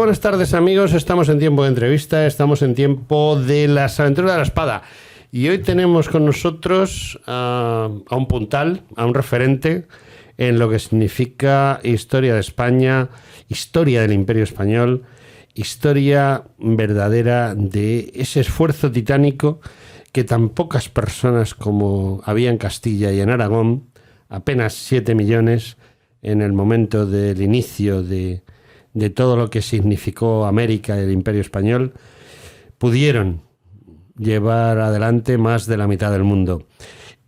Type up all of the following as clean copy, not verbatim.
buenas tardes, amigos. Estamos en tiempo de entrevista, estamos en tiempo de las aventuras de la espada. Y hoy tenemos con nosotros a un puntal, a un referente en lo que significa historia de España, historia del Imperio Español, historia verdadera de ese esfuerzo titánico que tan pocas personas como había en Castilla y en Aragón, apenas 7 millones, en el momento del inicio de todo lo que significó América y el Imperio Español, pudieron llevar adelante más de la mitad del mundo.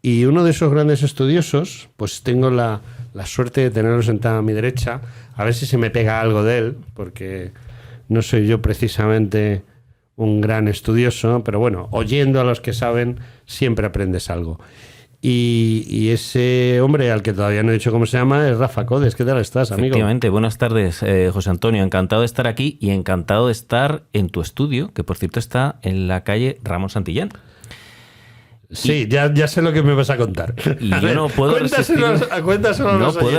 Y uno de esos grandes estudiosos, pues tengo la suerte de tenerlo sentado a mi derecha, a ver si se me pega algo de él, porque no soy yo precisamente un gran estudioso, pero bueno, oyendo a los que saben, siempre aprendes algo. Y ese hombre al que todavía no he dicho cómo se llama es Rafa Codes. ¿Qué tal estás, amigo? Efectivamente, buenas tardes, José Antonio. Encantado de estar aquí y encantado de estar en tu estudio, que por cierto está en la calle Ramón Santillán. Sí, ya sé lo que me vas a contar. Y yo no puedo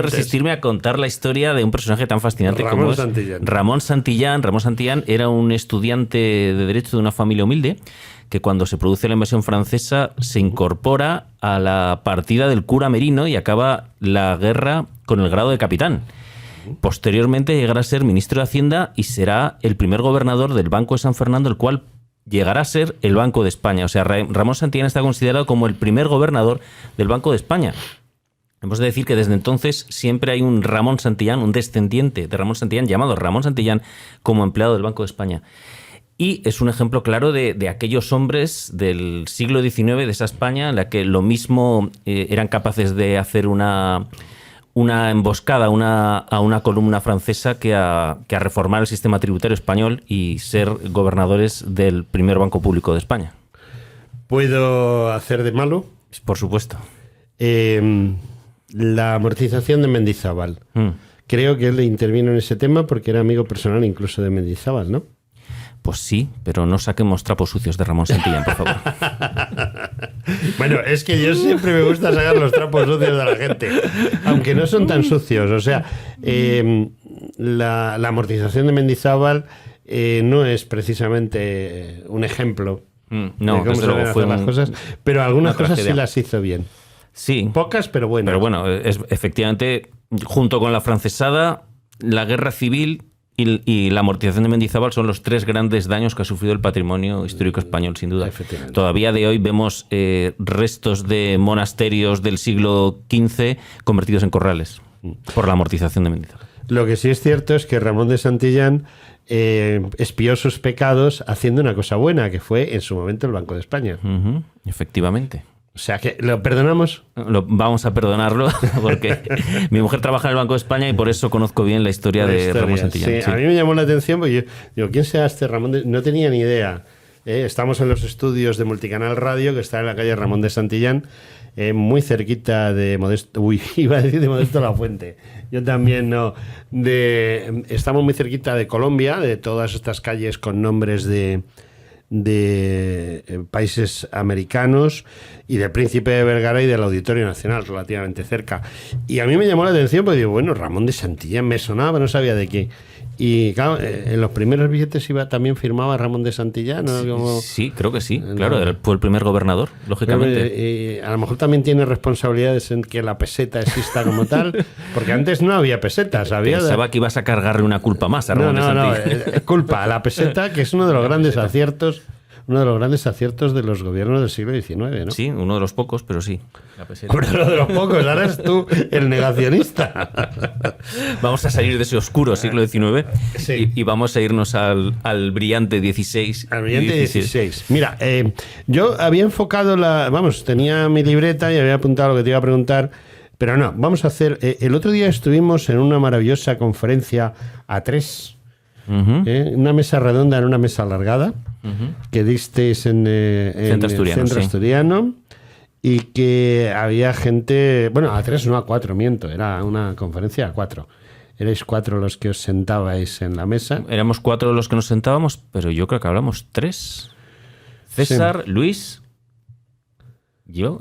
resistirme a contar la historia de un personaje tan fascinante como es Ramón Santillán. Ramón Santillán era un estudiante de Derecho de una familia humilde que cuando se produce la invasión francesa se incorpora a la partida del cura Merino y acaba la guerra con el grado de capitán. Posteriormente llegará a ser ministro de Hacienda y será el primer gobernador del Banco de San Fernando, el cual llegará a ser el Banco de España. O sea, Ramón Santillán está considerado como el primer gobernador del Banco de España. Hemos de decir que desde entonces siempre hay un Ramón Santillán, un descendiente de Ramón Santillán, llamado Ramón Santillán, como empleado del Banco de España. Y es un ejemplo claro de aquellos hombres del siglo XIX, de esa España, en la que lo mismo eran capaces de hacer una emboscada a una columna francesa que a reformar el sistema tributario español y ser gobernadores del primer banco público de España. ¿Puedo hacer de malo? Por supuesto. La amortización de Mendizábal. Creo que él intervino en ese tema porque era amigo personal incluso de Mendizábal, ¿no? Pues sí, pero no saquemos trapos sucios de Ramón Santillán, por favor. Bueno, es que yo siempre me gusta sacar los trapos sucios de la gente, aunque no son tan sucios. O sea, la amortización de Mendizábal no es precisamente un ejemplo de cómo se deben hacer las cosas, pero algunas cosas sí las hizo bien. Sí. Pocas, pero buenas. Pero bueno, efectivamente, junto con la francesada, la guerra civil y la amortización de Mendizábal son los tres grandes daños que ha sufrido el patrimonio histórico español, sin duda. Todavía de hoy vemos restos de monasterios del siglo XV convertidos en corrales por la amortización de Mendizábal. Lo que sí es cierto es que Ramón de Santillán expió sus pecados haciendo una cosa buena, que fue en su momento el Banco de España. Efectivamente. O sea, que ¿lo perdonamos? Vamos a perdonarlo porque mi mujer trabaja en el Banco de España y por eso conozco bien la historia de Ramón Santillán. Sí. A mí me llamó la atención porque yo digo, ¿quién será este Ramón? No tenía ni idea. Estamos en los estudios de Multicanal Radio, que está en la calle Ramón de Santillán, muy cerquita de Modesto... Uy, iba a decir de Modesto la Fuente. Yo también no. Estamos muy cerquita de Colombia, de todas estas calles con nombres de países americanos y del Príncipe de Vergara y del Auditorio Nacional, relativamente cerca. Y a mí me llamó la atención porque digo, bueno, Ramón de Santillán me sonaba, no sabía de qué. Y claro, en los primeros billetes también firmaba Ramón de Santillán, ¿no? Sí, creo que sí. Claro, fue el primer gobernador, lógicamente. A lo mejor también tiene responsabilidades en que la peseta exista como tal, porque antes no había pesetas. Pensaba que ibas a cargarle una culpa más a Ramón de Santillán. No, culpa a la peseta, que es uno de los grandes aciertos. Uno de los grandes aciertos de los gobiernos del siglo XIX, ¿no? Sí, uno de los pocos, pero sí. Uno de los pocos, ahora eres tú el negacionista. Vamos a salir de ese oscuro siglo XIX sí. y vamos a irnos al brillante XVI. Al brillante XVI. Mira, yo había enfocado tenía mi libreta y había apuntado lo que te iba a preguntar, pero no, vamos a hacer... el otro día estuvimos en una maravillosa conferencia A3, una mesa redonda en una mesa alargada, que disteis en Centro Asturiano, el Centro Asturiano, y que había gente, bueno, A3 no, A4, miento, era una conferencia A4. Erais 4 los que os sentabais en la mesa. Éramos 4 los que nos sentábamos, pero yo creo que hablamos 3. César, sí. Luis, Yo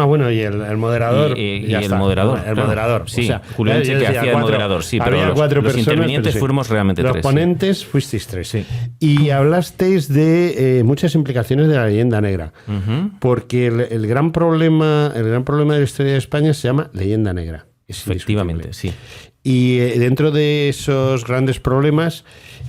bueno, y el moderador. Y el moderador. El moderador. Sí, o sea, Julio Enche, que hacía el moderador, sí, pero los intervinientes fuimos realmente tres. Los ponentes fuisteis tres. Sí. Y hablasteis de muchas implicaciones de la leyenda negra. Porque el gran problema de la historia de España se llama leyenda negra. Efectivamente, sí. Y dentro de esos grandes problemas,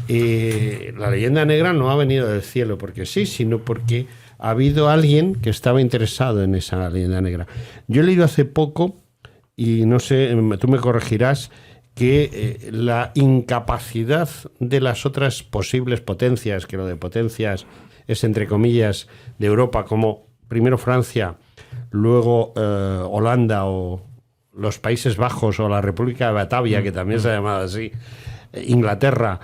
la leyenda negra no ha venido del cielo porque sí, sino porque ha habido alguien que estaba interesado en esa leyenda negra. Yo he leído hace poco, y no sé, tú me corregirás, que la incapacidad de las otras posibles potencias, que lo de potencias es entre comillas de Europa, como primero Francia, luego Holanda o los Países Bajos o la República de Batavia, que también se ha llamado así, Inglaterra,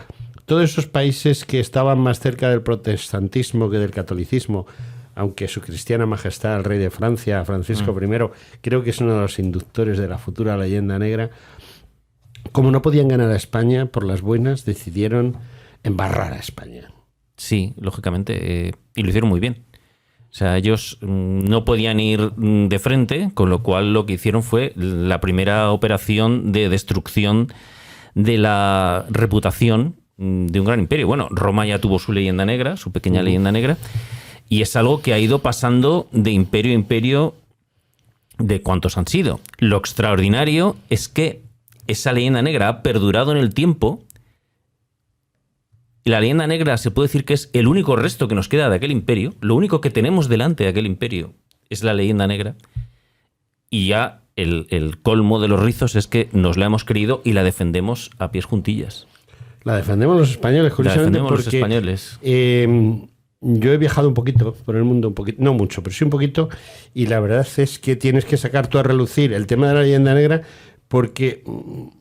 todos esos países que estaban más cerca del protestantismo que del catolicismo, aunque su cristiana majestad, el rey de Francia, Francisco I, creo que es uno de los inductores de la futura leyenda negra, como no podían ganar a España por las buenas, decidieron embarrar a España. Sí, lógicamente, y lo hicieron muy bien. O sea, ellos no podían ir de frente, con lo cual lo que hicieron fue la primera operación de destrucción de la reputación de un gran imperio. Bueno, Roma ya tuvo su leyenda negra, su pequeña leyenda negra, y es algo que ha ido pasando de imperio a imperio de cuántos han sido. Lo extraordinario es que esa leyenda negra ha perdurado en el tiempo. La leyenda negra se puede decir que es el único resto que nos queda de aquel imperio. Lo único que tenemos delante de aquel imperio es la leyenda negra. Y ya el colmo de los rizos es que nos la hemos creído y la defendemos a pies juntillas. La defendemos los españoles, curiosamente, porque los españoles. Yo he viajado un poquito por el mundo, un poquito, no mucho, pero sí un poquito, y la verdad es que tienes que sacar tú a relucir el tema de la leyenda negra, porque,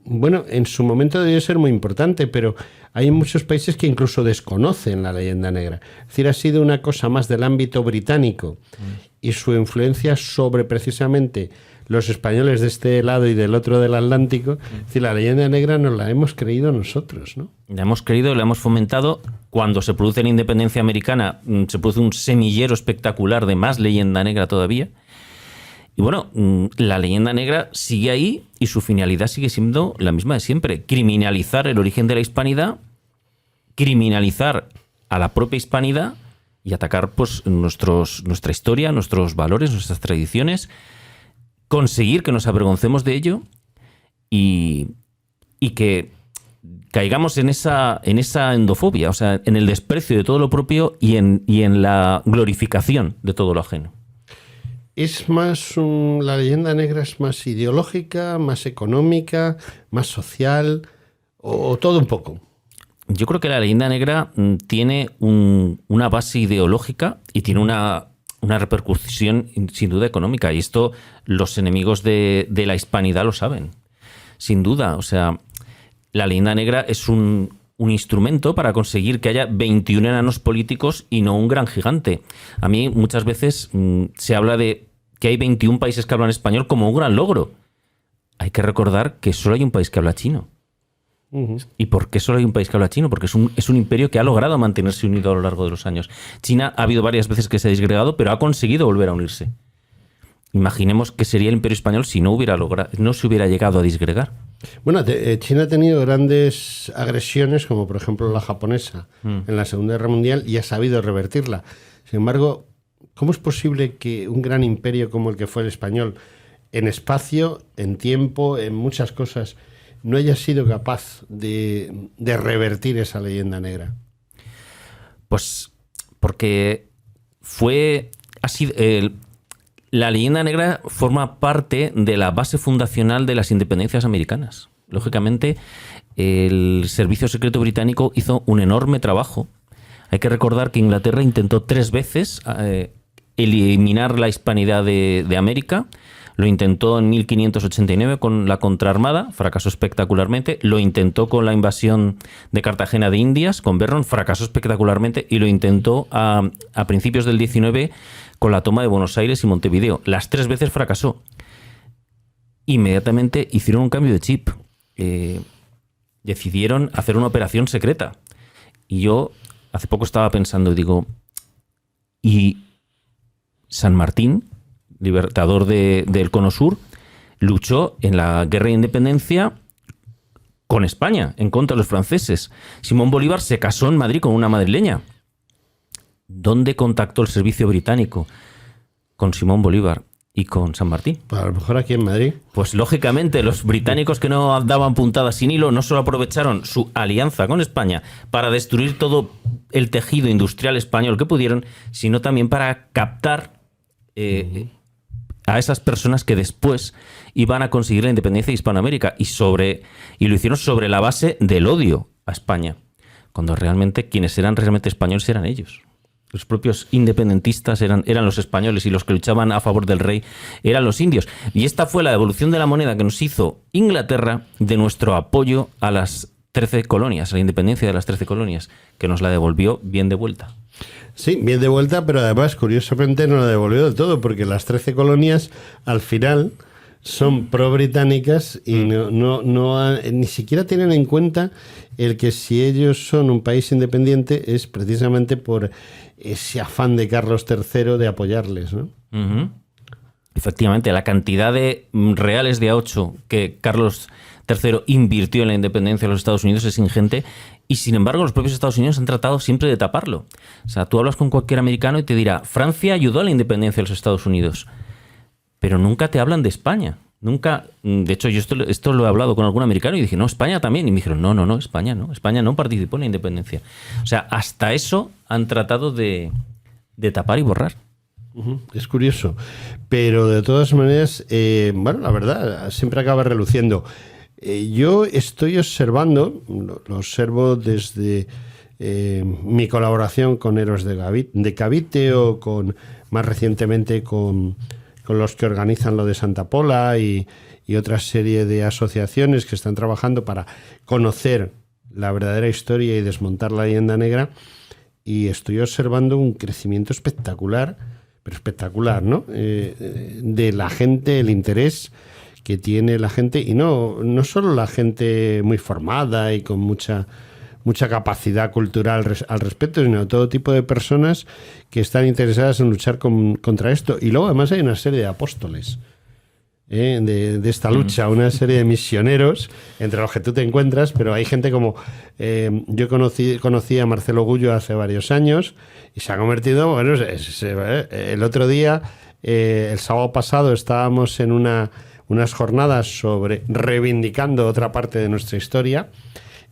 bueno, en su momento debió ser muy importante, pero hay muchos países que incluso desconocen la leyenda negra. Es decir, ha sido una cosa más del ámbito británico y su influencia sobre precisamente los españoles de este lado y del otro del Atlántico. Es decir, la leyenda negra nos la hemos creído nosotros, ¿no? La hemos creído, la hemos fomentado. Cuando se produce la independencia americana, se produce un semillero espectacular de más leyenda negra todavía. Y bueno, la leyenda negra sigue ahí y su finalidad sigue siendo la misma de siempre. Criminalizar el origen de la hispanidad, criminalizar a la propia hispanidad y atacar pues, nuestra historia, nuestros valores, nuestras tradiciones, conseguir que nos avergoncemos de ello y que caigamos en esa endofobia, o sea, en el desprecio de todo lo propio y en la glorificación de todo lo ajeno. ¿Es más la leyenda negra es más ideológica, más económica, más social o todo un poco? Yo creo que la leyenda negra tiene una base ideológica y tiene una repercusión sin duda económica. Y esto los enemigos de la hispanidad lo saben, sin duda. O sea, la leyenda negra es un instrumento para conseguir que haya 21 enanos políticos y no un gran gigante. A mí muchas veces se habla de que hay 21 países que hablan español como un gran logro. Hay que recordar que solo hay un país que habla chino. ¿Y por qué solo hay un país que habla chino? Porque es un imperio que ha logrado mantenerse unido a lo largo de los años. China ha habido varias veces que se ha disgregado, pero ha conseguido volver a unirse. Imaginemos qué sería el imperio español si no se hubiera llegado a disgregar. Bueno, China ha tenido grandes agresiones, como por ejemplo la japonesa en la Segunda Guerra Mundial, y ha sabido revertirla. Sin embargo, ¿cómo es posible que un gran imperio como el que fue el español, en espacio, en tiempo, en muchas cosas, no haya sido capaz de revertir esa leyenda negra? Pues porque la leyenda negra forma parte de la base fundacional de las independencias americanas. Lógicamente, el Servicio Secreto Británico hizo un enorme trabajo. Hay que recordar que Inglaterra intentó 3 veces eliminar la hispanidad de América. Lo intentó en 1589 con la contraarmada, fracasó espectacularmente. Lo intentó con la invasión de Cartagena de Indias, con Vernon, fracasó espectacularmente. Y lo intentó a principios del 19 con la toma de Buenos Aires y Montevideo. Las 3 veces fracasó. Inmediatamente hicieron un cambio de chip. Decidieron hacer una operación secreta. Y yo hace poco estaba pensando, digo, ¿y San Martín libertador del Cono Sur, luchó en la Guerra de Independencia con España, en contra de los franceses. Simón Bolívar se casó en Madrid con una madrileña. ¿Dónde contactó el servicio británico con Simón Bolívar y con San Martín? Pues a lo mejor aquí en Madrid. Pues lógicamente los británicos, que no daban puntadas sin hilo, no solo aprovecharon su alianza con España para destruir todo el tejido industrial español que pudieron, sino también para captar a esas personas que después iban a conseguir la independencia de Hispanoamérica, y lo hicieron sobre la base del odio a España, cuando realmente quienes eran realmente españoles eran ellos. Los propios independentistas eran los españoles, y los que luchaban a favor del rey eran los indios. Y esta fue la devolución de la moneda que nos hizo Inglaterra de nuestro apoyo a las 13 colonias, a la independencia de las 13 colonias, que nos la devolvió bien de vuelta. Sí, bien de vuelta, pero además, curiosamente, no la devolvió del todo, porque las 13 colonias, al final, son pro-británicas y ni siquiera tienen en cuenta el que si ellos son un país independiente es precisamente por ese afán de Carlos III de apoyarles, ¿no? Uh-huh. Efectivamente, la cantidad de reales de A8 que Carlos III invirtió en la independencia de los Estados Unidos es ingente, y sin embargo los propios Estados Unidos han tratado siempre de taparlo. O sea, tú hablas con cualquier americano y te dirá, Francia ayudó a la independencia de los Estados Unidos, pero nunca te hablan de España. Nunca, de hecho, yo esto lo he hablado con algún americano y dije, no, España también. Y me dijeron, no, España no participó en la independencia. O sea, hasta eso han tratado de tapar y borrar. Es curioso. Pero de todas maneras, bueno, la verdad, siempre acaba reluciendo. Yo estoy observando, lo observo desde mi colaboración con Héroes de Cavite o más recientemente con los que organizan lo de Santa Pola y otra serie de asociaciones que están trabajando para conocer la verdadera historia y desmontar la leyenda negra, y estoy observando un crecimiento espectacular, pero espectacular, ¿no? De la gente, el interés que tiene la gente, y no solo la gente muy formada y con mucha capacidad cultural al respecto, sino todo tipo de personas que están interesadas en luchar contra esto. Y luego además hay una serie de apóstoles de esta lucha, una serie de misioneros entre los que tú te encuentras, pero hay gente como yo conocí a Marcelo Gullo hace varios años y se ha convertido, bueno, el otro día, el sábado pasado, estábamos en unas jornadas sobre reivindicando otra parte de nuestra historia,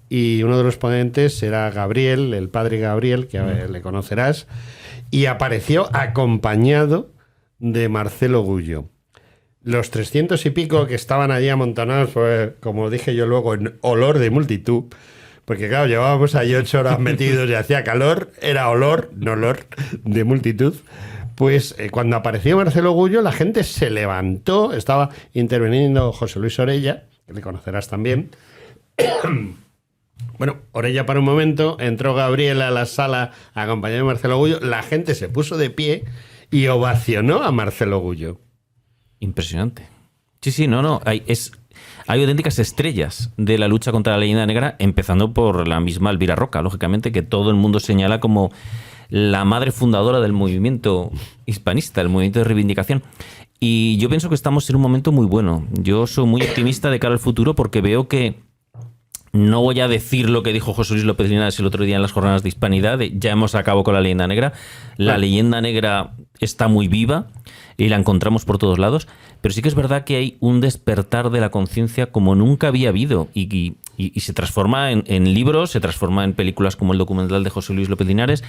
y uno de los ponentes era Gabriel, el padre Gabriel, que le conocerás, y apareció acompañado de Marcelo Gullo. Los 300 y pico que estaban allí amontonados, pues, como dije yo luego, en olor de multitud, porque claro, llevábamos ahí 8 horas metidos y hacía calor, era olor, no olor, de multitud. Pues cuando apareció Marcelo Gullo, la gente se levantó, estaba interviniendo José Luis Orella, que le conocerás también. Bueno, Orella para un momento, entró Gabriel a la sala acompañado de Marcelo Gullo, la gente se puso de pie y ovacionó a Marcelo Gullo. Impresionante. Sí, no, hay auténticas estrellas de la lucha contra la leyenda negra, empezando por la misma Elvira Roca, lógicamente, que todo el mundo señala como la madre fundadora del movimiento hispanista, el movimiento de reivindicación. Y yo pienso que estamos en un momento muy bueno. Yo soy muy optimista de cara al futuro, porque veo que, no voy a decir lo que dijo José Luis López Linares el otro día en las jornadas de Hispanidad, de ya hemos acabado con la leyenda negra. La leyenda negra está muy viva y la encontramos por todos lados, pero sí que es verdad que hay un despertar de la conciencia como nunca había habido, y se transforma en libros, se transforma en películas como el documental de José Luis López Linares,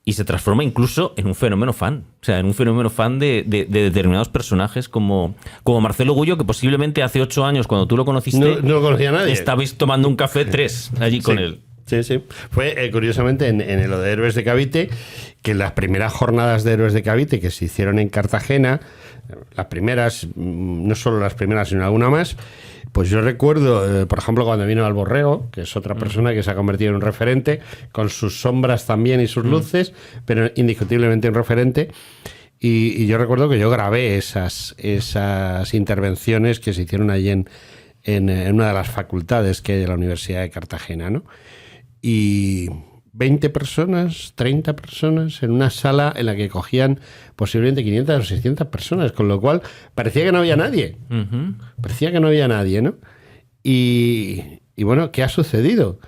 y se transforma incluso en un fenómeno fan. O sea, en un fenómeno fan de determinados personajes como Marcelo Gullo, que posiblemente hace 8 años, cuando tú lo conociste, no lo conocía a nadie. Estabais tomando un café 3 allí con él. Sí. Fue, curiosamente, en lo de Héroes de Cavite, que las primeras jornadas de Héroes de Cavite que se hicieron en Cartagena, las primeras, no solo las primeras, sino alguna más, pues yo recuerdo, por ejemplo, cuando vino Alborrego, que es otra persona que se ha convertido en un referente, con sus sombras también y sus luces, pero indiscutiblemente un referente. Y yo recuerdo que yo grabé esas intervenciones que se hicieron allí en una de las facultades que hay de la Universidad de Cartagena, ¿no? Y 20 personas, 30 personas en una sala en la que cogían posiblemente 500 o 600 personas, con lo cual parecía que no había nadie. Uh-huh. Parecía que no había nadie, ¿no? Y bueno, ¿qué ha sucedido?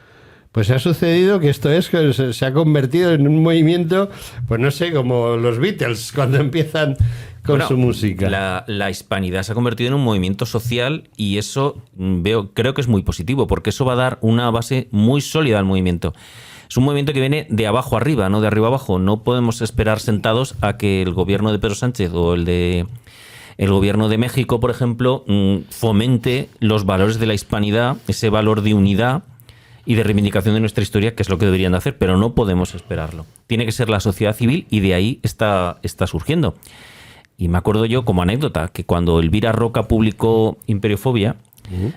Pues ha sucedido que esto es que se ha convertido en un movimiento, pues no sé, como los Beatles cuando empiezan con su música. La hispanidad se ha convertido en un movimiento social y eso creo que es muy positivo, porque eso va a dar una base muy sólida al movimiento. Es un movimiento que viene de abajo arriba, no de arriba abajo. No podemos esperar sentados a que el gobierno de Pedro Sánchez o el gobierno de México, por ejemplo, fomente los valores de la hispanidad, ese valor de unidad y de reivindicación de nuestra historia, que es lo que deberían de hacer, pero no podemos esperarlo. Tiene que ser la sociedad civil y de ahí está surgiendo. Y me acuerdo yo, como anécdota, que cuando Elvira Roca publicó Imperiofobia,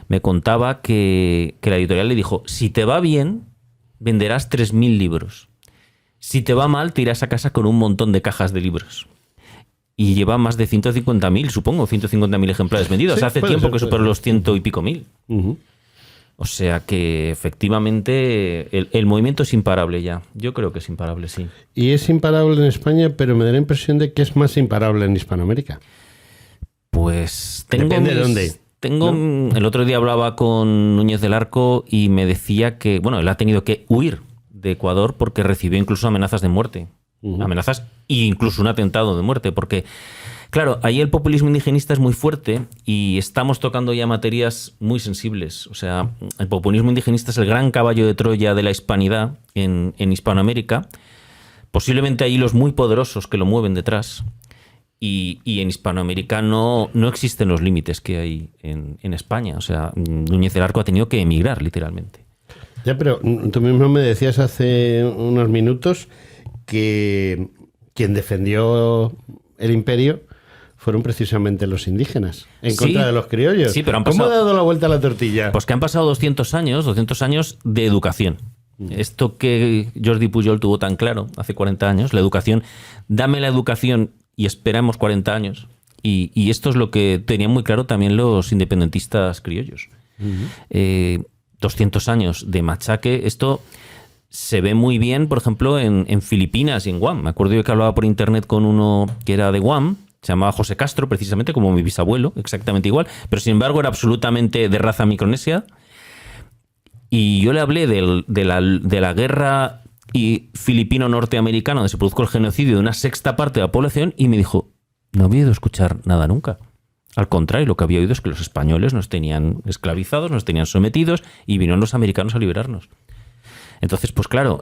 me contaba que la editorial le dijo, si te va bien, venderás 3.000 libros. Si te va mal, te irás a casa con un montón de cajas de libros. Y lleva más de 150.000, supongo, 150.000 ejemplares vendidos. Sí, hace tiempo que superó los 100 y pico mil. Uh-huh. O sea que efectivamente el movimiento es imparable ya. Yo creo que es imparable, sí. Y es imparable en España, pero me da la impresión de que es más imparable en Hispanoamérica. Pues depende de dónde. ¿No? El otro día hablaba con Núñez del Arco y me decía que, bueno, él ha tenido que huir de Ecuador porque recibió incluso amenazas de muerte. Uh-huh. Amenazas e incluso un atentado de muerte, porque claro, ahí el populismo indigenista es muy fuerte y estamos tocando ya materias muy sensibles. O sea, el populismo indigenista es el gran caballo de Troya de la hispanidad en Hispanoamérica. Posiblemente hay hilos muy poderosos que lo mueven detrás. Y en Hispanoamérica no existen los límites que hay en España. O sea, Núñez del Arco ha tenido que emigrar, literalmente. Ya, pero tú mismo me decías hace unos minutos que quien defendió el imperio fueron precisamente los indígenas, en contra de los criollos. Sí, pero ¿Cómo ha dado la vuelta a la tortilla? Pues que han pasado 200 años de educación. Esto que Jordi Pujol tuvo tan claro hace 40 años, la educación, dame la educación y esperamos 40 años. Y esto es lo que tenían muy claro también los independentistas criollos. 200 años de machaque, esto se ve muy bien, por ejemplo, en Filipinas y en Guam. Me acuerdo yo que hablaba por internet con uno que era de Guam, se llamaba José Castro, precisamente como mi bisabuelo, exactamente igual, pero sin embargo era absolutamente de raza micronesia. Y yo le hablé de la guerra filipino-norteamericana, donde se produjo el genocidio de una sexta parte de la población, y me dijo, no había oído escuchar nada nunca. Al contrario, lo que había oído es que los españoles nos tenían esclavizados, nos tenían sometidos, y vinieron los americanos a liberarnos. Entonces, pues claro,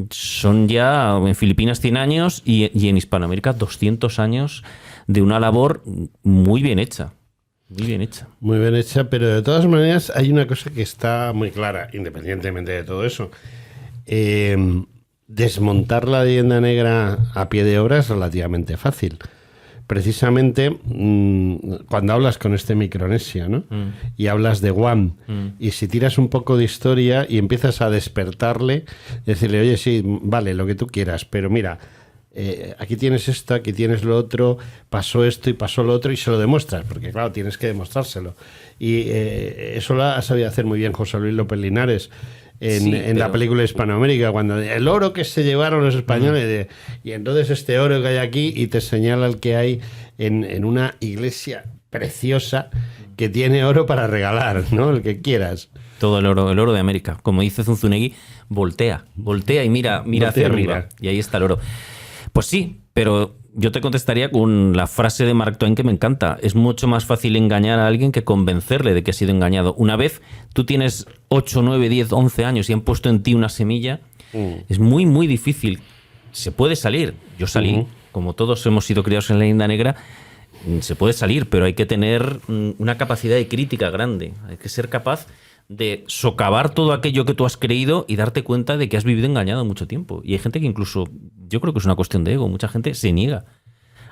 son ya en Filipinas 100 años y en Hispanoamérica 200 años de una labor muy bien hecha. Muy bien hecha. Muy bien hecha, pero de todas maneras hay una cosa que está muy clara, independientemente de todo eso. Desmontar la leyenda negra a pie de obra es relativamente fácil. Precisamente cuando hablas con este Micronesia, ¿no? Y hablas de Guam, y si tiras un poco de historia y empiezas a despertarle, decirle, oye, sí, vale, lo que tú quieras, pero mira, aquí tienes esto, aquí tienes lo otro, pasó esto y pasó lo otro, y se lo demuestras, porque claro, tienes que demostrárselo. Y eso lo ha sabido hacer muy bien José Luis López Linares en la película Hispanoamérica, cuando el oro que se llevaron los españoles, y entonces este oro que hay aquí, y te señala el que hay en una iglesia preciosa que tiene oro para regalar, ¿no? El que quieras. Todo el oro de América. Como dice Zunzunegui, voltea y mira hacia arriba. Y ahí está el oro. Pues sí, pero yo te contestaría con la frase de Mark Twain que me encanta. Es mucho más fácil engañar a alguien que convencerle de que ha sido engañado. Una vez tú tienes 8, 9, 10, 11 años y han puesto en ti una semilla, es muy, muy difícil. Se puede salir. Yo salí, como todos hemos sido criados en la leyenda negra, se puede salir, pero hay que tener una capacidad de crítica grande. Hay que ser capaz de socavar todo aquello que tú has creído y darte cuenta de que has vivido engañado mucho tiempo. Y hay gente que incluso, yo creo que es una cuestión de ego, mucha gente se niega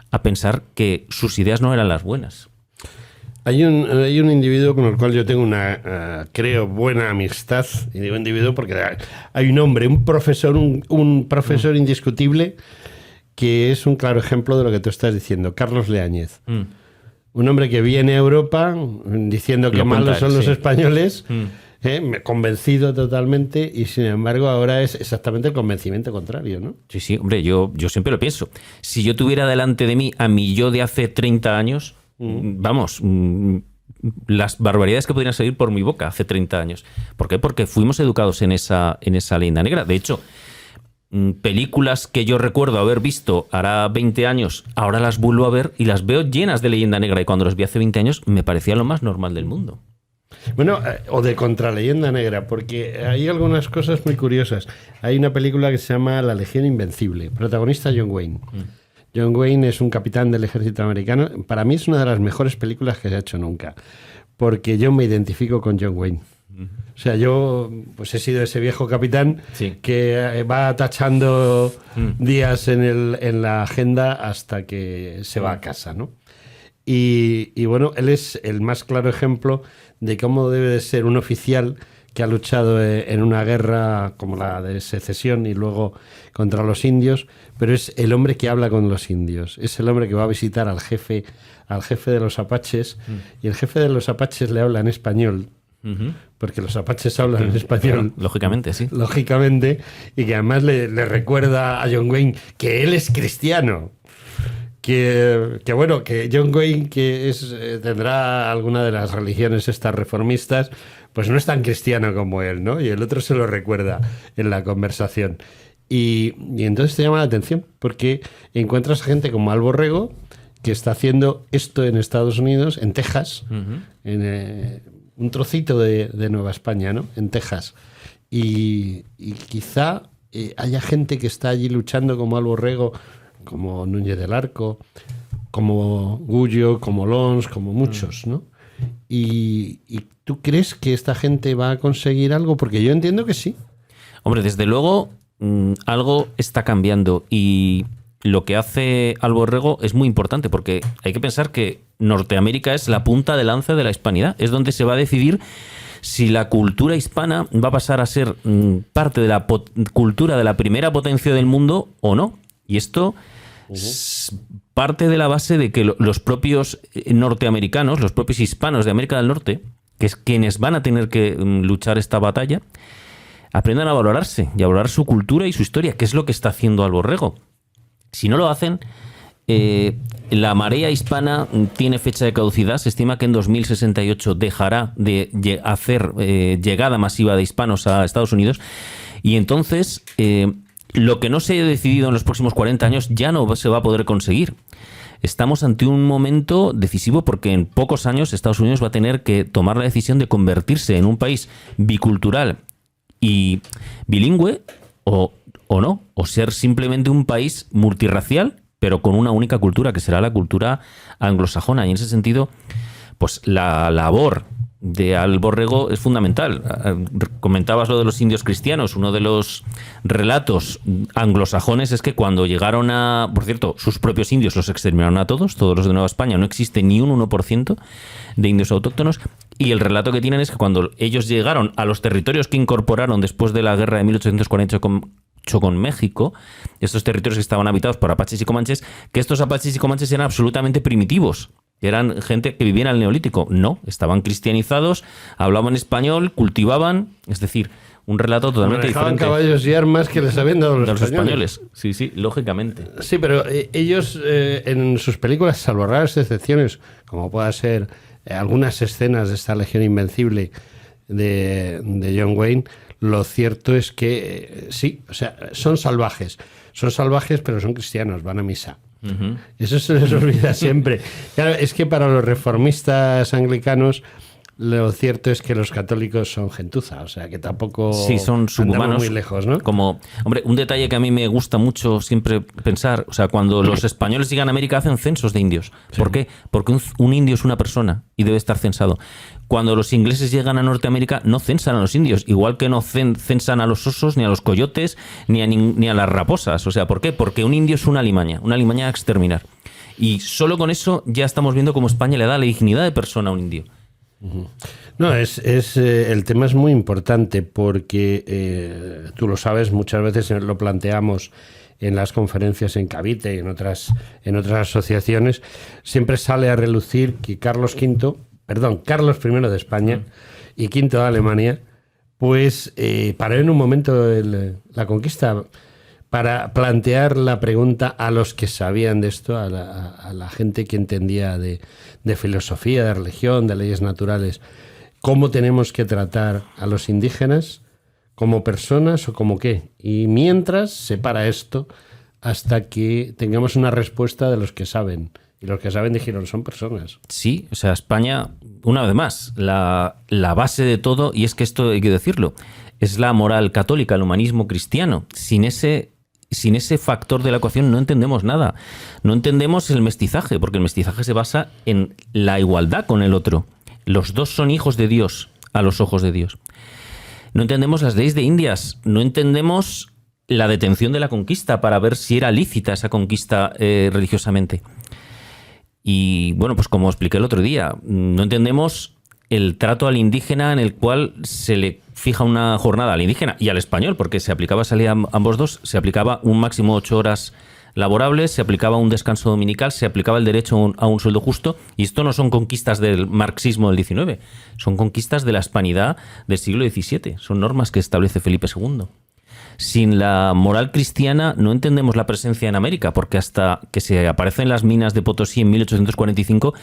a pensar que sus ideas no eran las buenas. Hay un individuo con el cual yo tengo una, creo, buena amistad, y digo individuo porque hay un hombre, un profesor indiscutible, que es un claro ejemplo de lo que tú estás diciendo, Carlos Leáñez. Un hombre que viene a Europa diciendo que malos son los españoles, Me he convencido totalmente y sin embargo ahora es exactamente el convencimiento contrario, ¿no? Sí, sí, hombre, yo siempre lo pienso. Si yo tuviera delante de mí a mi yo de hace 30 años, vamos, las barbaridades que podrían salir por mi boca hace 30 años. ¿Por qué? Porque fuimos educados en esa leyenda negra. De hecho, películas que yo recuerdo haber visto hará 20 años, ahora las vuelvo a ver y las veo llenas de leyenda negra. Y cuando las vi hace 20 años me parecía lo más normal del mundo. Bueno, o de contraleyenda negra, porque hay algunas cosas muy curiosas. Hay una película que se llama La Legión Invencible, protagonista John Wayne. John Wayne es un capitán del ejército americano. Para mí es una de las mejores películas que se ha hecho nunca, porque yo me identifico con John Wayne. O sea, yo pues he sido ese viejo capitán que va tachando días en la agenda hasta que se va a casa, ¿no? Y bueno, él es el más claro ejemplo de cómo debe de ser un oficial que ha luchado en una guerra como la de secesión y luego contra los indios, pero es el hombre que habla con los indios, es el hombre que va a visitar al jefe de los apaches, y el jefe de los apaches le habla en español, porque los apaches hablan en español. Claro, lógicamente, sí. Lógicamente, y que además le recuerda a John Wayne que él es cristiano. Que bueno, que John Wayne, que tendrá alguna de las religiones estas reformistas, pues no es tan cristiano como él, ¿no? Y el otro se lo recuerda en la conversación. Y entonces te llama la atención, porque encuentras a gente como Al Borrego, que está haciendo esto en Estados Unidos, en Texas, en un trocito de Nueva España, ¿no? En Texas. Y quizá haya gente que está allí luchando como Al Borrego, como Núñez del Arco, como Gullo, como Lons, como muchos, ¿no? ¿Y tú crees que esta gente va a conseguir algo? Porque yo entiendo que sí. Hombre, desde luego algo está cambiando, y lo que hace Al Borrego es muy importante, porque hay que pensar que Norteamérica es la punta de lanza de la hispanidad, es donde se va a decidir si la cultura hispana va a pasar a ser parte de la cultura de la primera potencia del mundo o no. Y esto parte de la base de que los propios norteamericanos, los propios hispanos de América del Norte, que es quienes van a tener que luchar esta batalla, aprendan a valorarse y a valorar su cultura y su historia, que es lo que está haciendo Al Borrego. Si no lo hacen, la marea hispana tiene fecha de caducidad. Se estima que en 2068 dejará de hacer llegada masiva de hispanos a Estados Unidos, y entonces lo que no se haya decidido en los próximos 40 años ya no se va a poder conseguir. Estamos ante un momento decisivo, porque en pocos años Estados Unidos va a tener que tomar la decisión de convertirse en un país bicultural y bilingüe o no, o ser simplemente un país multirracial, pero con una única cultura, que será la cultura anglosajona. Y en ese sentido, pues la labor de Al Borrego es fundamental. Comentabas lo de los indios cristianos. Uno de los relatos anglosajones es que cuando llegaron por cierto, sus propios indios los exterminaron a todos los de Nueva España. No existe ni un 1% de indios autóctonos. Y el relato que tienen es que cuando ellos llegaron a los territorios que incorporaron después de la guerra de 1848 con México, estos territorios que estaban habitados por apaches y comanches, que estos apaches y comanches eran absolutamente primitivos. Eran gente que vivía en el Neolítico. No, estaban cristianizados, hablaban español, cultivaban, es decir, un relato totalmente diferente. Caballos y armas que les habían dado los españoles. Sí, sí, lógicamente. Sí, pero ellos en sus películas, salvo raras excepciones, como pueda ser algunas escenas de esta Legión Invencible de John Wayne, lo cierto es que sí, o sea, son salvajes, pero son cristianos, van a misa. Eso se les olvida siempre. Claro, es que para los reformistas anglicanos lo cierto es que los católicos son gentuza, o sea que tampoco son subhumanos, muy lejos, ¿no? Como, hombre, un detalle que a mí me gusta mucho siempre pensar, o sea, cuando los españoles llegan a América hacen censos de indios. ¿Por qué? Porque un indio es una persona y debe estar censado. Cuando los ingleses llegan a Norteamérica no censan a los indios, igual que no censan a los osos, ni a los coyotes, ni a las raposas. O sea, ¿por qué? Porque un indio es una alimaña a exterminar. Y solo con eso ya estamos viendo cómo España le da la dignidad de persona a un indio. No, el tema es muy importante porque tú lo sabes, muchas veces lo planteamos en las conferencias en Cavite y en otras asociaciones. Siempre sale a relucir que Carlos I de España y V de Alemania Pues paré en un momento la conquista para plantear la pregunta a los que sabían de esto, a la gente que entendía de filosofía, de religión, de leyes naturales. ¿Cómo tenemos que tratar a los indígenas? ¿Como personas o como qué? Y mientras se para esto hasta que tengamos una respuesta de los que saben. Y los que saben dijeron, son personas. Sí, o sea, España, una vez más, la base de todo, y es que esto hay que decirlo, es la moral católica, el humanismo cristiano. Sin ese factor de la ecuación no entendemos nada. No entendemos el mestizaje, porque el mestizaje se basa en la igualdad con el otro. Los dos son hijos de Dios a los ojos de Dios. No entendemos las leyes de Indias, no entendemos la detención de la conquista para ver si era lícita esa conquista religiosamente. Y bueno, pues como expliqué el otro día, no entendemos el trato al indígena en el cual se le fija una jornada al indígena y al español, porque se aplicaba, salían ambos dos, se aplicaba un máximo 8 horas laborables, se aplicaba un descanso dominical, se aplicaba el derecho a un sueldo justo, y esto no son conquistas del marxismo del XIX, son conquistas de la hispanidad del siglo XVII, son normas que establece Felipe II. Sin la moral cristiana no entendemos la presencia en América, porque hasta que se aparecen las minas de Potosí en 1845,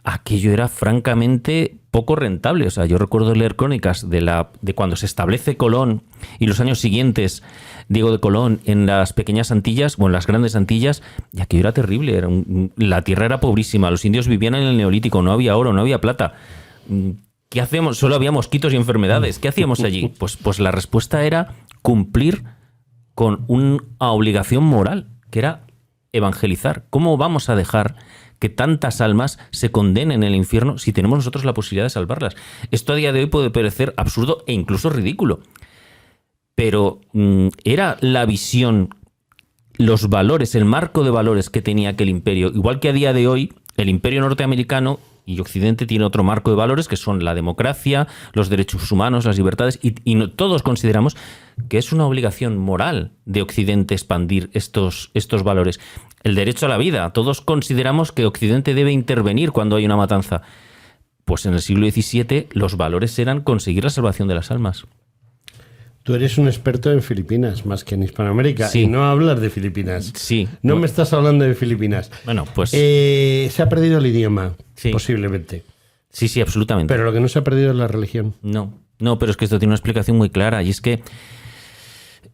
aquello era francamente poco rentable. O sea, yo recuerdo leer crónicas de cuando se establece Colón y los años siguientes, Diego de Colón, en las pequeñas Antillas o en las grandes Antillas, y aquello era terrible. La tierra era pobrísima, los indios vivían en el Neolítico, no había oro, no había plata. ¿Qué hacíamos? Solo había mosquitos y enfermedades. ¿Qué hacíamos allí? Pues la respuesta era cumplir con una obligación moral, que era evangelizar. ¿Cómo vamos a dejar que tantas almas se condenen en el infierno si tenemos nosotros la posibilidad de salvarlas? Esto a día de hoy puede parecer absurdo e incluso ridículo, pero era la visión, los valores, el marco de valores que tenía aquel imperio. Igual que a día de hoy el imperio norteamericano y Occidente tiene otro marco de valores que son la democracia, los derechos humanos, las libertades, y todos consideramos que es una obligación moral de Occidente expandir estos valores. El derecho a la vida, todos consideramos que Occidente debe intervenir cuando hay una matanza. Pues en el siglo XVII los valores eran conseguir la salvación de las almas. Tú eres un experto en Filipinas, más que en Hispanoamérica, sí. Y no hablas de Filipinas. Sí. No me estás hablando de Filipinas. Bueno, pues... se ha perdido el idioma, sí. Posiblemente. Sí, absolutamente. Pero lo que no se ha perdido es la religión. No, pero es que esto tiene una explicación muy clara, y es que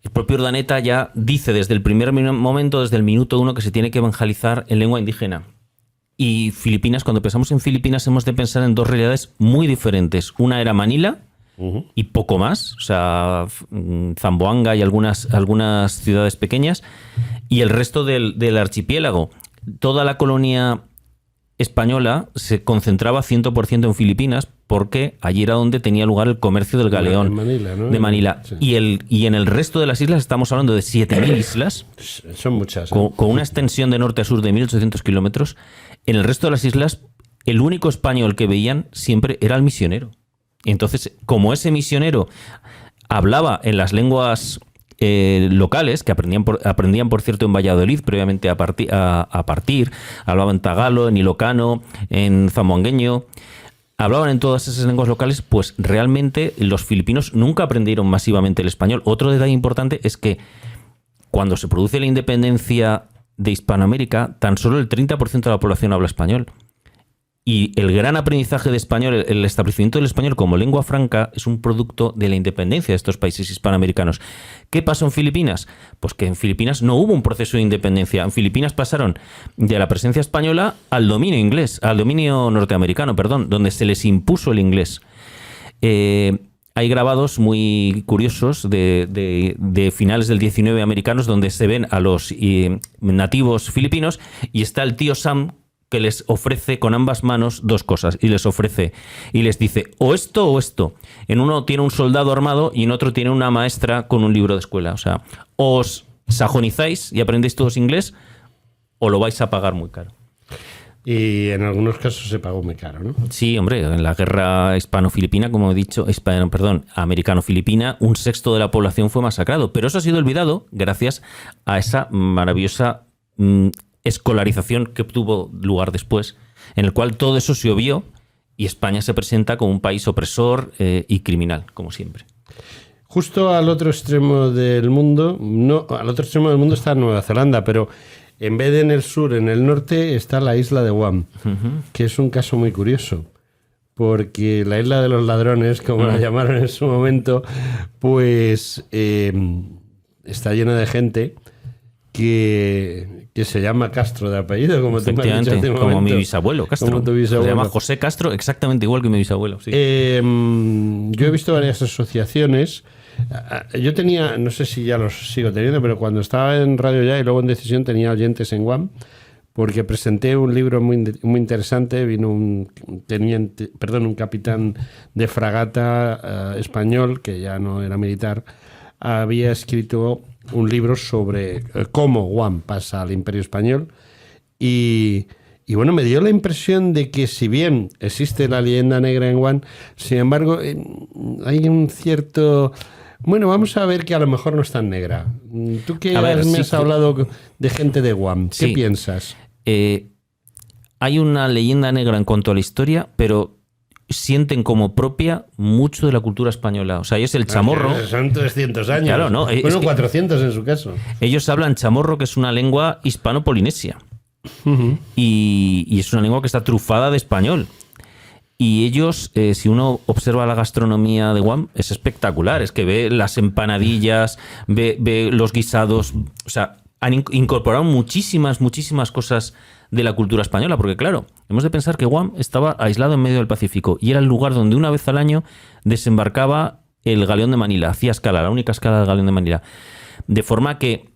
el propio Urdaneta ya dice desde el primer momento, desde el minuto 1, que se tiene que evangelizar en lengua indígena. Y Filipinas, cuando pensamos en Filipinas, hemos de pensar en dos realidades muy diferentes. Una era Manila, y poco más, o sea, Zamboanga y algunas ciudades pequeñas, y el resto del archipiélago. Toda la colonia española se concentraba 100% en Filipinas, porque allí era donde tenía lugar el comercio del galeón de Manila. Sí. Y en el resto de las islas estamos hablando de 7.000 islas. Son muchas. Con una extensión de norte a sur de 1.800 kilómetros. En el resto de las islas, el único español que veían siempre era el misionero. Entonces, como ese misionero hablaba en las lenguas locales, que aprendían por cierto en Valladolid previamente a partir, hablaban en tagalo, en ilocano, en zamboangueño, hablaban en todas esas lenguas locales, pues realmente los filipinos nunca aprendieron masivamente el español. Otro detalle importante es que cuando se produce la independencia de Hispanoamérica, tan solo el 30% de la población habla español. Y el gran aprendizaje de español, el establecimiento del español como lengua franca, es un producto de la independencia de estos países hispanoamericanos. ¿Qué pasó en Filipinas? Pues que en Filipinas no hubo un proceso de independencia. En Filipinas pasaron de la presencia española al dominio norteamericano, donde se les impuso el inglés. Hay grabados muy curiosos de finales del 19 americanos donde se ven a los nativos filipinos y está el tío Sam, que les ofrece con ambas manos dos cosas, y les dice o esto. En uno tiene un soldado armado y en otro tiene una maestra con un libro de escuela. O sea, os sajonizáis y aprendéis todos inglés, o lo vais a pagar muy caro. Y en algunos casos se pagó muy caro, ¿no? Sí, hombre, en la guerra hispano-filipina, como he dicho, americano-filipina, 1/6 de la población fue masacrado. Pero eso ha sido olvidado gracias a esa maravillosa escolarización que tuvo lugar después, en el cual todo eso se obvió y España se presenta como un país opresor y criminal, como siempre. Justo al otro extremo del mundo, no, al otro extremo del mundo está Nueva Zelanda, pero en vez de en el sur, en el norte, está la isla de Guam, que es un caso muy curioso. Porque la isla de los ladrones, como la llamaron en su momento, pues está llena de gente que se llama Castro de apellido, como tú me has dicho como mi bisabuelo Castro. Como tu bisabuelo. Se llama José Castro, exactamente igual que mi bisabuelo. Sí. Yo he visto varias asociaciones. Yo tenía, no sé si ya los sigo teniendo, pero cuando estaba en Radio Ya y luego en Decisión tenía oyentes en Guam, porque presenté un libro muy interesante. Vino un capitán de fragata español, que ya no era militar, había escrito un libro sobre cómo Guam pasa al Imperio Español y bueno, me dio la impresión de que si bien existe la leyenda negra en Guam, sin embargo hay un cierto... Bueno, vamos a ver que a lo mejor no es tan negra. Tú que me has hablado de gente de Guam, ¿qué piensas? Hay una leyenda negra en cuanto a la historia, pero sienten como propia mucho de la cultura española. O sea, ellos el chamorro... Son 300 años. Claro, ¿no? Bueno, 400 en su caso. Ellos hablan chamorro, que es una lengua hispano-polinesia. Y es una lengua que está trufada de español. Y ellos, si uno observa la gastronomía de Guam, es espectacular. Es que ve las empanadillas, ve los guisados. O sea, han incorporado muchísimas cosas de la cultura española. Porque claro, hemos de pensar que Guam estaba aislado en medio del Pacífico y era el lugar donde una vez al año desembarcaba el galeón de Manila. Hacía escala, la única escala del galeón de Manila. De forma que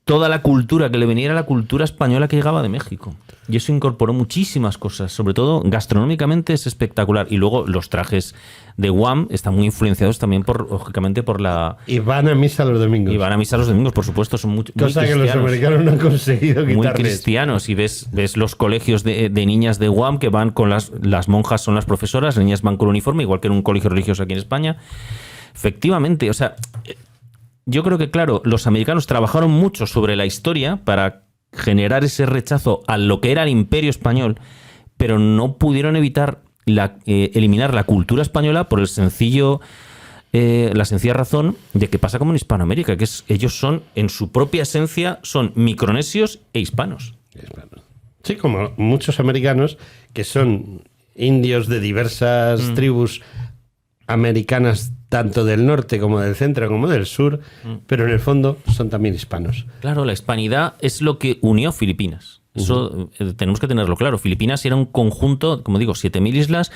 toda la cultura que le venía era la cultura española que llegaba de México. Y eso incorporó muchísimas cosas. Sobre todo, gastronómicamente es espectacular. Y luego los trajes de Guam están muy influenciados también, lógicamente, por la... Y van a misa los domingos. Y van a misa los domingos, por supuesto. Son muy cosa que los americanos no han conseguido quitarles. Muy cristianos. Y ves los colegios de niñas de Guam que van con las monjas son las profesoras, las niñas van con uniforme, igual que en un colegio religioso aquí en España. Efectivamente, o sea... Yo creo que, claro, los americanos trabajaron mucho sobre la historia para generar ese rechazo a lo que era el Imperio Español, pero no pudieron evitar eliminar la cultura española por la sencilla razón de que pasa como en Hispanoamérica, que ellos son, en su propia esencia, son micronesios e hispanos. Sí, como muchos americanos que son indios de diversas tribus americanas, tanto del norte como del centro como del sur, pero en el fondo son también hispanos. Claro, la hispanidad es lo que unió Filipinas. Eso tenemos que tenerlo claro. Filipinas era un conjunto, como digo, 7.000 islas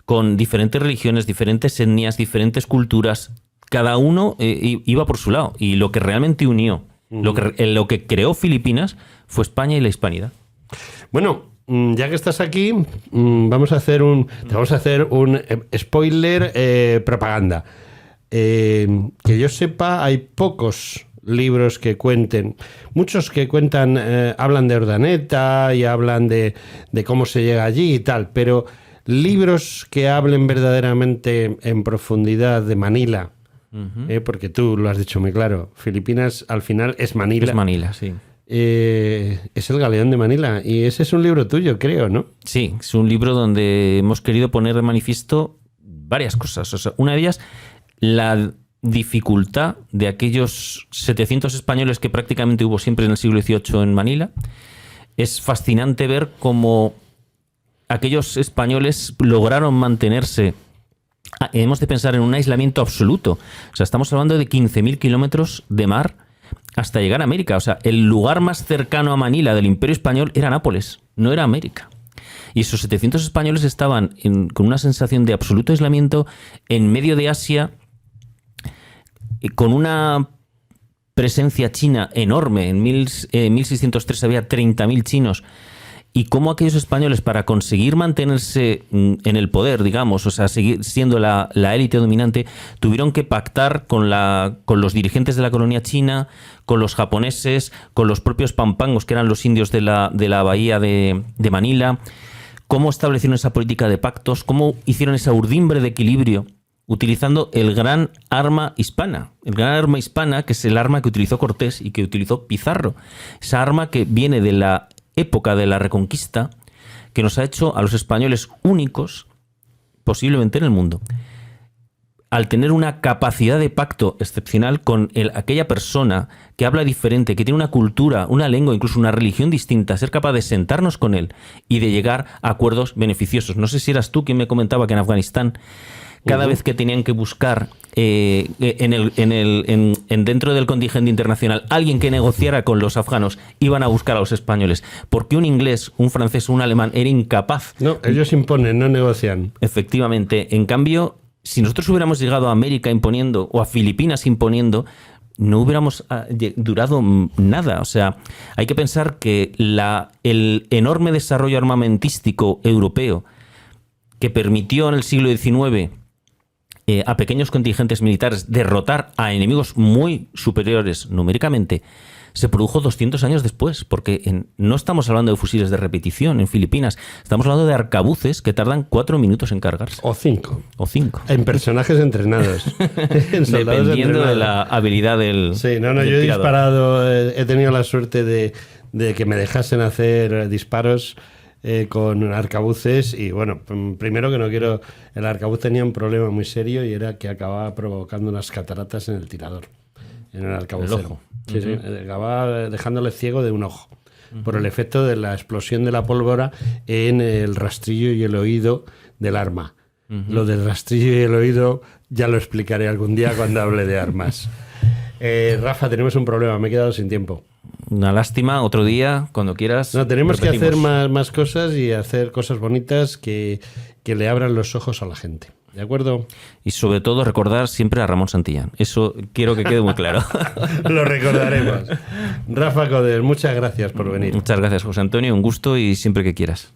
con diferentes religiones, diferentes etnias, diferentes culturas. Cada uno iba por su lado. Y lo que realmente unió, lo que creó Filipinas fue España y la hispanidad. Bueno, ya que estás aquí, te vamos a hacer un spoiler propaganda. Que yo sepa, hay pocos libros que cuenten. Muchos que cuentan, hablan de Urdaneta y hablan de cómo se llega allí y tal, pero libros que hablen verdaderamente en profundidad de Manila, porque tú lo has dicho muy claro, Filipinas al final es Manila. Es Manila, sí. Es el Galeón de Manila y ese es un libro tuyo, creo, ¿no? Sí, es un libro donde hemos querido poner de manifiesto varias cosas. O sea, una de ellas, la dificultad de aquellos 700 españoles que prácticamente hubo siempre en el siglo XVIII en Manila. Es fascinante ver cómo aquellos españoles lograron mantenerse. Hemos de pensar en un aislamiento absoluto. O sea, estamos hablando de 15.000 kilómetros de mar hasta llegar a América. O sea, el lugar más cercano a Manila del Imperio Español era Nápoles, no era América. Y esos 700 españoles estaban con una sensación de absoluto aislamiento en medio de Asia, con una presencia china enorme. En 1603 había 30.000 chinos. Y cómo aquellos españoles, para conseguir mantenerse en el poder, digamos, o sea, seguir siendo la élite dominante, tuvieron que pactar con los dirigentes de la colonia china, con los japoneses, con los propios pampangos, que eran los indios de la bahía de Manila. Cómo establecieron esa política de pactos, cómo hicieron esa urdimbre de equilibrio, utilizando el gran arma hispana. El gran arma hispana, que es el arma que utilizó Cortés y que utilizó Pizarro. Esa arma que viene de la época de la Reconquista, que nos ha hecho a los españoles únicos posiblemente en el mundo. al tener una capacidad de pacto excepcional con aquella persona que habla diferente, que tiene una cultura, una lengua, incluso una religión distinta, ser capaz de sentarnos con él y de llegar a acuerdos beneficiosos. No sé si eras tú quien me comentaba que en Afganistán, cada vez que tenían que buscar dentro del contingente internacional alguien que negociara con los afganos, iban a buscar a los españoles. Porque un inglés, un francés o un alemán era incapaz. No, ellos imponen, no negocian. Efectivamente. En cambio, si nosotros hubiéramos llegado a América imponiendo o a Filipinas imponiendo, no hubiéramos durado nada. O sea, hay que pensar que el enorme desarrollo armamentístico europeo que permitió en el siglo XIX a pequeños contingentes militares derrotar a enemigos muy superiores numéricamente, se produjo 200 años después, porque no estamos hablando de fusiles de repetición en Filipinas, estamos hablando de arcabuces que tardan 4 minutos en cargarse. O 5. O 5. En personajes entrenados. Dependiendo de la habilidad del Sí, yo he disparado, he tenido la suerte de que me dejasen hacer disparos con arcabuces y bueno, primero que no quiero... El arcabuz tenía un problema muy serio y era que acababa provocando unas cataratas en el tirador, en el arcabucero. El ojo. Sí, sí, acababa dejándole ciego de un ojo por el efecto de la explosión de la pólvora en el rastrillo y el oído del arma. Lo del rastrillo y el oído ya lo explicaré algún día cuando hable de armas. Rafa, tenemos un problema, me he quedado sin tiempo. Una lástima, otro día, cuando quieras. No, tenemos que hacer más cosas y hacer cosas bonitas que le abran los ojos a la gente. ¿De acuerdo? Y sobre todo recordar siempre a Ramón Santillán. Eso quiero que quede muy claro. Lo recordaremos. Rafa Coder, muchas gracias por venir. Muchas gracias, José Antonio. Un gusto y siempre que quieras.